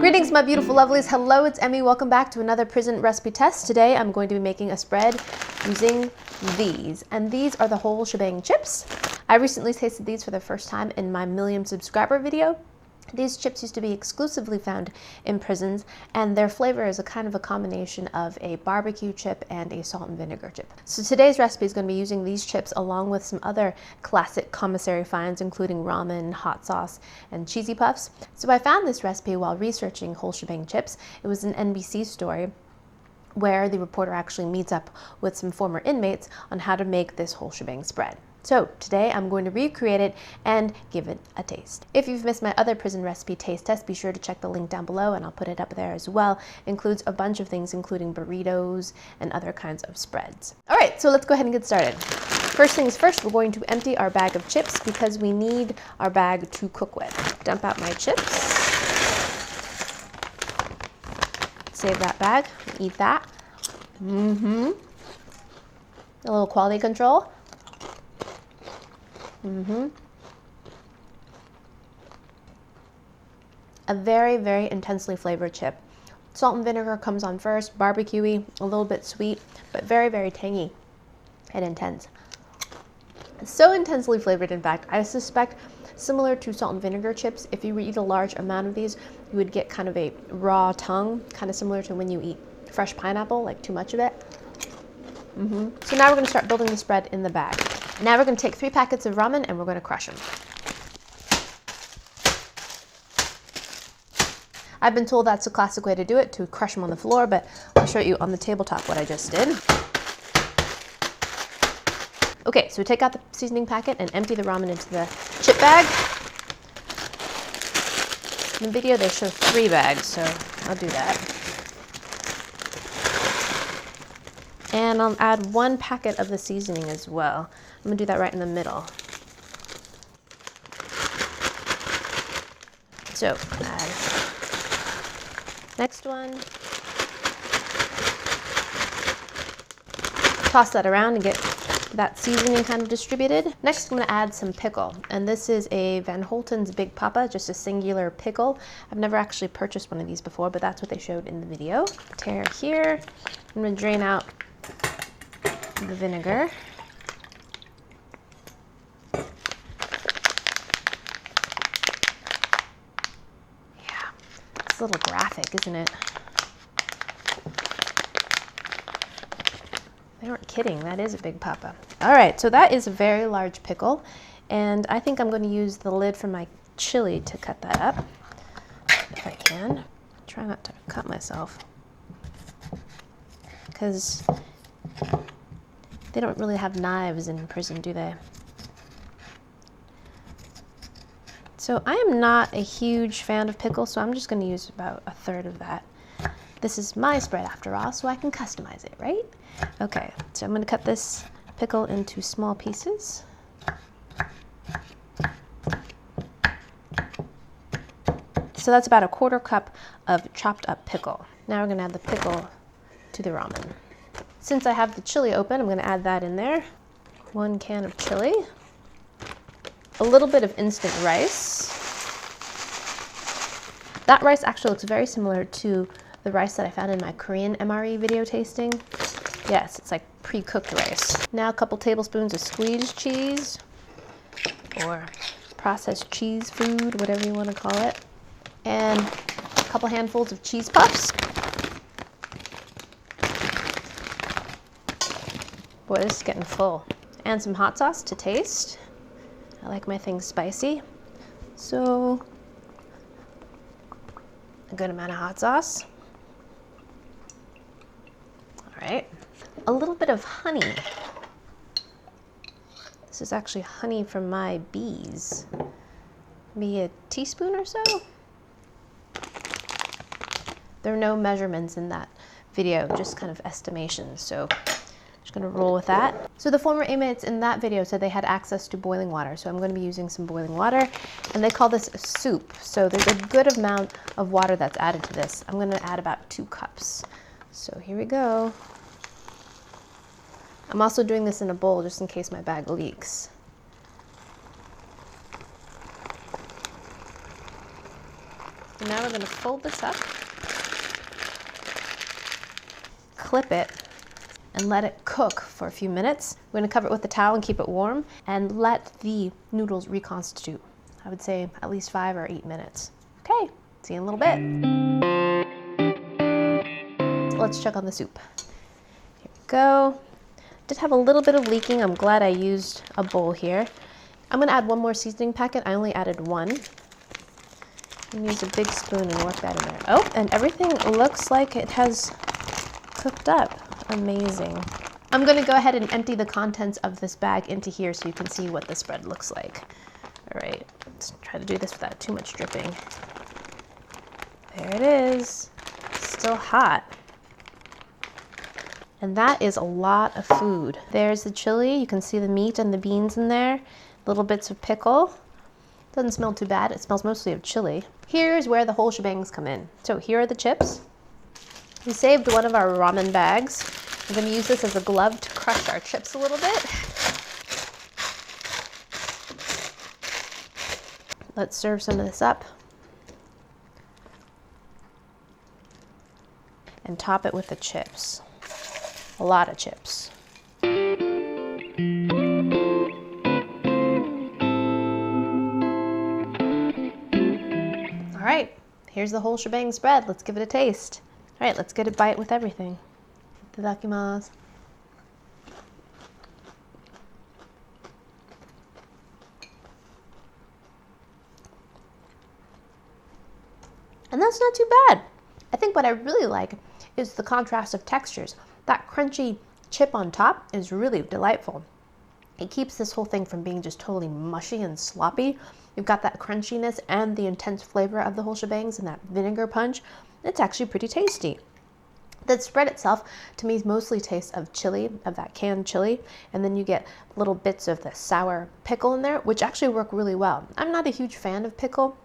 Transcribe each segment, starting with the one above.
Greetings, my beautiful lovelies. Hello, it's Emmy. Welcome back to another prison recipe test. Today I'm going to be making a spread using these, and these are the Whole Shabang chips. I recently tasted these for the first time in my million subscriber video. These chips used to be exclusively found in prisons, and their flavor is a kind of a combination of a barbecue chip and a salt and vinegar chip. So today's recipe is going to be using these chips along with some other classic commissary finds, including ramen, hot sauce, and cheesy puffs. So I found this recipe while researching Whole Shabang chips. It was an NBC story where the reporter actually meets up with some former inmates on how to make this Whole Shabang spread. So today I'm going to recreate it and give it a taste. If you've missed my other prison recipe taste test, be sure to check the link down below and I'll put it up there as well. It includes a bunch of things, including burritos and other kinds of spreads. All right, so let's go ahead and get started. First things first, we're going to empty our bag of chips because we need our bag to cook with. Dump out my chips. Save that bag, eat that. A little quality control. A very, very intensely flavored chip. Salt and vinegar comes on first, barbecue-y, a little bit sweet, but very, very tangy and intense. It's so intensely flavored, in fact, I suspect similar to salt and vinegar chips, if you eat a large amount of these, you would get kind of a raw tongue, kind of similar to when you eat fresh pineapple, like too much of it. So now we're going to start building the spread in the bag. Now we're going to take 3 packets of ramen and we're going to crush them. I've been told that's a classic way to do it, to crush them on the floor, but I'll show you on the tabletop what I just did. Okay, so take out the seasoning packet and empty the ramen into the chip bag. In the video they show 3 bags, so I'll do that. And I'll add 1 packet of the seasoning as well. I'm gonna do that right in the middle. So add next one. Toss that around and get that seasoning kind of distributed. Next, I'm gonna add some pickle. And this is a Van Holten's Big Papa, just a singular pickle. I've never actually purchased one of these before, but that's what they showed in the video. Tear here. I'm gonna drain out the vinegar. Yeah, it's a little graphic, isn't it? They weren't kidding, that is a Big Papa. All right, so that is a very large pickle, and I think I'm going to use the lid from my chili to cut that up, if I can. Try not to cut myself, because they don't really have knives in prison, do they? So I am not a huge fan of pickles, so I'm just going to use about 1/3 of that. This is my spread after all, so I can customize it, right? Okay, so I'm going to cut this pickle into small pieces. So that's about 1/4 cup of chopped up pickle. Now we're going to add the pickle to the ramen. Since I have the chili open, I'm going to add that in there. 1 can of chili. A little bit of instant rice. That rice actually looks very similar to the rice that I found in my Korean MRE video tasting. Yes, it's like pre-cooked rice. Now a couple tablespoons of squeezed cheese, or processed cheese food, whatever you want to call it. And a couple handfuls of cheese puffs. Boy, this is getting full. And some hot sauce to taste. I like my things spicy. So, a good amount of hot sauce. All right. A little bit of honey. This is actually honey from my bees. Maybe a teaspoon or so. There are no measurements in that video, just kind of estimations. So, gonna roll with that. So the former inmates in that video said they had access to boiling water, so I'm going to be using some boiling water, and they call this a soup. So there's a good amount of water that's added to this. I'm going to add about 2 cups. So here we go. I'm also doing this in a bowl just in case my bag leaks. And now we're going to fold this up, clip it, and let it cook for a few minutes. We're going to cover it with a towel and keep it warm and let the noodles reconstitute. I would say at least 5 or 8 minutes. Okay, see you in a little bit. So let's check on the soup. Here we go. Did have a little bit of leaking. I'm glad I used a bowl here. I'm going to add one more seasoning packet. I only added one. And use a big spoon and work that in there. Oh, and everything looks like it has cooked up. Amazing. I'm going to go ahead and empty the contents of this bag into here so you can see what the spread looks like. All right, let's try to do this without too much dripping. There it is. Still hot. And that is a lot of food. There's the chili. You can see the meat and the beans in there. Little bits of pickle. Doesn't smell too bad. It smells mostly of chili. Here's where the whole shebangs come in. So here are the chips. We saved one of our ramen bags. We're going to use this as a glove to crush our chips a little bit. Let's serve some of this up. And top it with the chips. A lot of chips. All right, here's the whole shebang spread. Let's give it a taste. All right, let's get a bite with everything. Itadakimasu. And that's not too bad. I think what I really like is the contrast of textures. That crunchy chip on top is really delightful. It keeps this whole thing from being just totally mushy and sloppy. You've got that crunchiness and the intense flavor of the whole shebangs and that vinegar punch. It's actually pretty tasty. The spread itself, to me, mostly tastes of chili, of that canned chili, and then you get little bits of the sour pickle in there, which actually work really well. I'm not a huge fan of pickle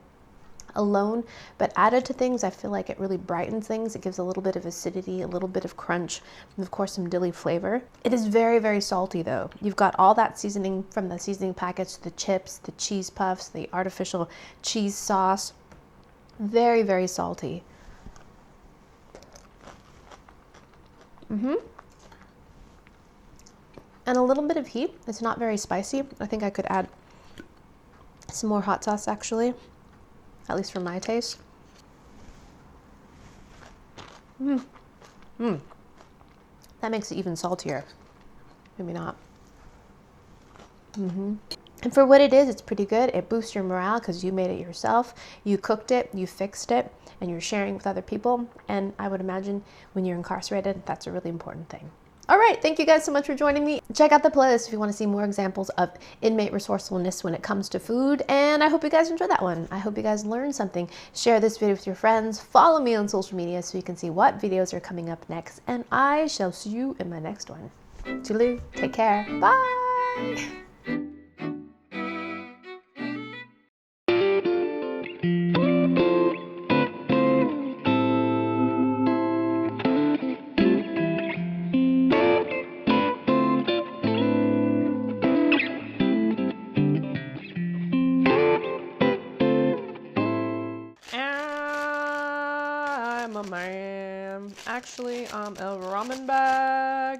alone, but added to things, I feel like it really brightens things. It gives a little bit of acidity, a little bit of crunch, and of course some dilly flavor. It is very, very salty though. You've got all that seasoning from the seasoning packets, the chips, the cheese puffs, the artificial cheese sauce. Very, very salty. And a little bit of heat. It's not very spicy. I think I could add some more hot sauce actually, at least for my taste. That makes it even saltier. Maybe not. And for what it is, it's pretty good. It boosts your morale because you made it yourself. You cooked it, you fixed it, and you're sharing with other people. And I would imagine when you're incarcerated, that's a really important thing. All right, thank you guys so much for joining me. Check out the playlist if you want to see more examples of inmate resourcefulness when it comes to food. And I hope you guys enjoyed that one. I hope you guys learned something. Share this video with your friends. Follow me on social media so you can see what videos are coming up next. And I shall see you in my next one. Toodaloo, take care, bye. I'm a man. Actually, I'm a ramen bag.